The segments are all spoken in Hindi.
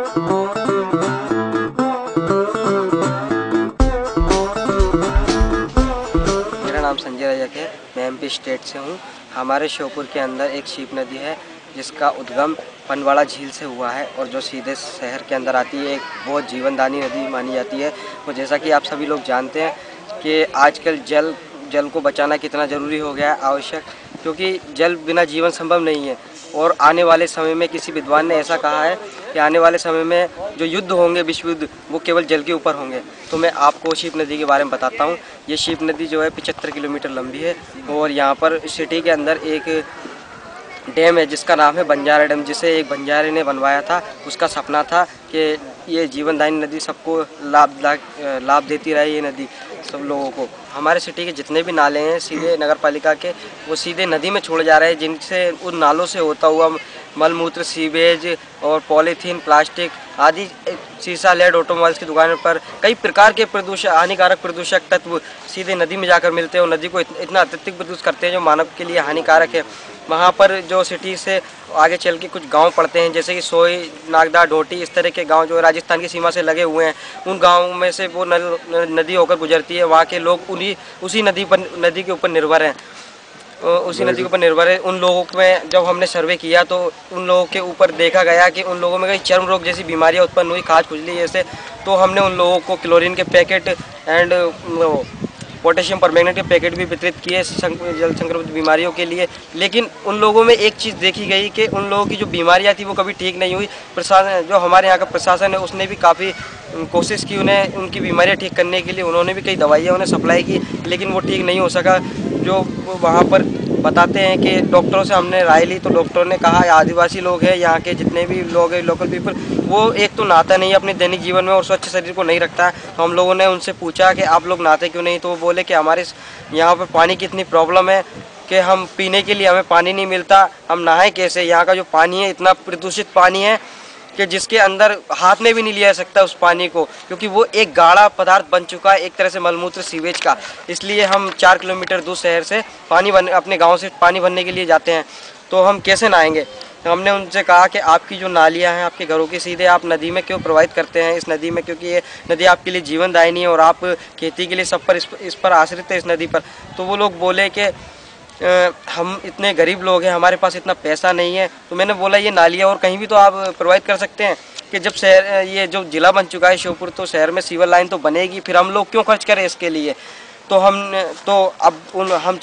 मेरा नाम संजय रजक है, मैं एमपी स्टेट से हूँ। हमारे श्योपुर के अंदर एक शीप नदी है जिसका उद्गम पनवाड़ा झील से हुआ है और जो सीधे शहर के अंदर आती है। एक बहुत जीवनदायी नदी मानी जाती है। और जैसा कि आप सभी लोग जानते हैं कि आजकल जल को बचाना कितना ज़रूरी हो गया है, आवश्यक, क्योंकि जल बिना जीवन संभव नहीं है। और आने वाले समय में किसी विद्वान ने ऐसा कहा है कि आने वाले समय में जो युद्ध होंगे, विश्व युद्ध, वो केवल जल के ऊपर होंगे। तो मैं आपको शीप नदी के बारे में बताता हूँ। ये शीप नदी जो है 75 किलोमीटर लंबी है और यहाँ पर सिटी के अंदर एक डैम है जिसका नाम है बंजारा डैम, जिसे एक बंजारे ने बनवाया था। उसका सपना था कि ये जीवनदायी नदी सबको लाभ देती रहे, ये नदी सब लोगों को। हमारे सिटी के जितने भी नाले हैं सीधे नगर पालिका के, वो सीधे नदी में छोड़े जा रहे हैं, जिनसे उन नालों से होता हुआ मलमूत्र, सीवेज और पॉलीथीन, प्लास्टिक आदि, शीशा, लेड, ऑटोमोबाइल्स की दुकानों पर कई प्रकार के हानिकारक प्रदूषक तत्व सीधे नदी में जाकर मिलते हैं और नदी को इतना अत्यधिक प्रदूषित करते हैं जो मानव के लिए हानिकारक है। वहाँ पर जो सिटी से आगे चल के कुछ गांव पड़ते हैं, जैसे कि सोई, नागदा, ढोटी, इस तरह के गांव जो राजस्थान की सीमा से लगे हुए हैं, उन गांवों में से वो नदी होकर गुजरती है। वहाँ के लोग उसी नदी के ऊपर निर्भर हैं, उसी नदी के ऊपर निर्भर है। उन लोगों में जब हमने सर्वे किया तो उन लोगों के ऊपर देखा गया कि उन लोगों में कई चर्म रोग जैसी बीमारियाँ उत्पन्न हुई, खाज खुजली जैसे। तो हमने उन लोगों को क्लोरीन के पैकेट एंड पोटेशियम परमैंगनेट के पैकेट भी वितरित किए जल संक्रमित बीमारियों के लिए। लेकिन उन लोगों में एक चीज़ देखी गई कि उन लोगों की जो बीमारियां थी वो कभी ठीक नहीं हुई। प्रशासन, जो हमारे यहाँ का प्रशासन है, उसने भी काफ़ी कोशिश की उन्हें उनकी बीमारियां ठीक करने के लिए। उन्होंने भी कई दवाइयाँ उन्हें सप्लाई की, लेकिन वो ठीक नहीं हो सका। जो वहाँ पर बताते हैं कि डॉक्टरों से हमने राय ली तो डॉक्टरों ने कहा आदिवासी लोग हैं, यहाँ के जितने भी लोग हैं, लोकल पीपल, वो एक तो नहाता नहीं है अपने दैनिक जीवन में और स्वच्छ शरीर को नहीं रखता है। तो हम लोगों ने उनसे पूछा कि आप लोग नहाते क्यों नहीं, तो वो बोले कि हमारे यहाँ पर पानी की इतनी प्रॉब्लम है कि हम पीने के लिए हमें पानी नहीं मिलता, हम नहाएं कैसे। यहाँ का जो पानी है इतना प्रदूषित पानी है कि जिसके अंदर हाथ में भी नहीं लिया जा सकता उस पानी को, क्योंकि वो एक गाढ़ा पदार्थ बन चुका है, एक तरह से मलमूत्र, सीवेज का। इसलिए हम 4 किलोमीटर दूर शहर से अपने गांव से पानी भरने के लिए जाते हैं, तो हम कैसे नहाएंगे। तो हमने उनसे कहा कि आपकी जो नालियां हैं आपके घरों की, सीधे आप नदी में क्यों प्रवाहित करते हैं इस नदी में, क्योंकि ये नदी आपके लिए जीवनदायिनी है और आप खेती के लिए सब पर इस पर आश्रित है, इस नदी पर। तो वो लोग बोले कि हम इतने गरीब लोग हैं, हमारे पास इतना पैसा नहीं है। तो मैंने बोला ये नालियाँ और कहीं भी तो आप प्रोवाइड कर सकते हैं कि जब शहर, ये जो ज़िला बन चुका है श्योपुर, तो शहर में सीवर लाइन तो बनेगी, फिर हम लोग क्यों खर्च करें इसके लिए। तो हम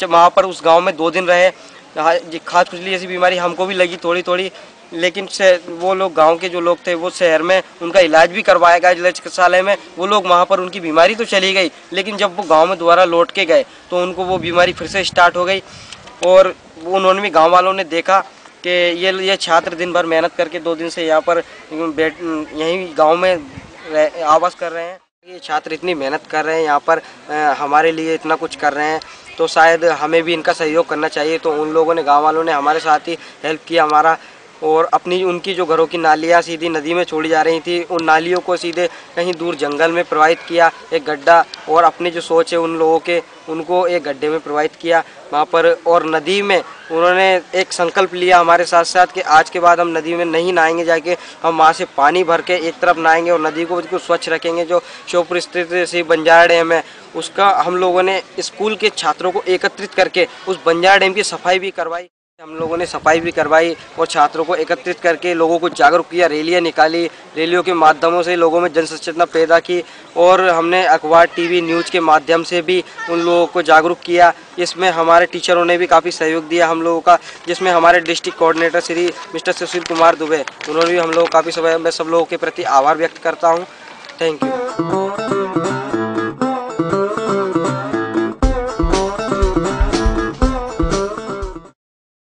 वहाँ पर उस गांव में 2 दिन रहे। खाज खुजली जैसी बीमारी हमको भी लगी थोड़ी थोड़ी, लेकिन वो लोग गांव के जो लोग थे वो शहर में उनका इलाज भी करवाया गया जिला चिकित्सालय में। वो लोग वहाँ पर, उनकी बीमारी तो चली गई, लेकिन जब वो गांव में दोबारा लौट के गए तो उनको वो बीमारी फिर से स्टार्ट हो गई। और उन्होंने भी, गांव वालों ने देखा कि ये छात्र दिन भर मेहनत करके 2 दिन से यहाँ पर यहीं गांव में आवास कर रहे हैं। ये छात्र इतनी मेहनत कर रहे हैं यहाँ पर, हमारे लिए इतना कुछ कर रहे हैं, तो शायद हमें भी इनका सहयोग करना चाहिए। तो उन लोगों ने, गांव वालों ने हमारे साथ ही हेल्प किया हमारा, और उनकी जो घरों की नालियाँ सीधी नदी में छोड़ी जा रही थी, उन नालियों को सीधे कहीं दूर जंगल में प्रवाहित किया, एक गड्ढा, और अपनी जो सोच है उन लोगों के, उनको एक गड्ढे में प्रवाहित किया वहाँ पर। और नदी में उन्होंने एक संकल्प लिया हमारे साथ साथ कि आज के बाद हम नदी में नहीं नहाएंगे, जाके हम वहाँ से पानी भर के एक तरफ नहाएंगे और नदी को बिल्कुल स्वच्छ रखेंगे। जो श्योपुर स्थित से बंजारा डैम है, उसका हम लोगों ने स्कूल के छात्रों को एकत्रित करके उस बंजारा डैम की सफाई भी करवाई। हम लोगों ने सफाई भी करवाई और छात्रों को एकत्रित करके लोगों को जागरूक किया, रैलियाँ निकाली, रैलियों के माध्यमों से लोगों में जन सचेतना पैदा की, और हमने अखबार, टीवी, न्यूज़ के माध्यम से भी उन लोगों को जागरूक किया। इसमें हमारे टीचरों ने भी काफ़ी सहयोग दिया हम लोगों का, जिसमें हमारे district coordinator Shri mister Sushil Kumar Dubey, उन्होंने भी हम लोग काफ़ी, मैं सब लोगों के प्रति आभार व्यक्त करता हूँ। Thank you.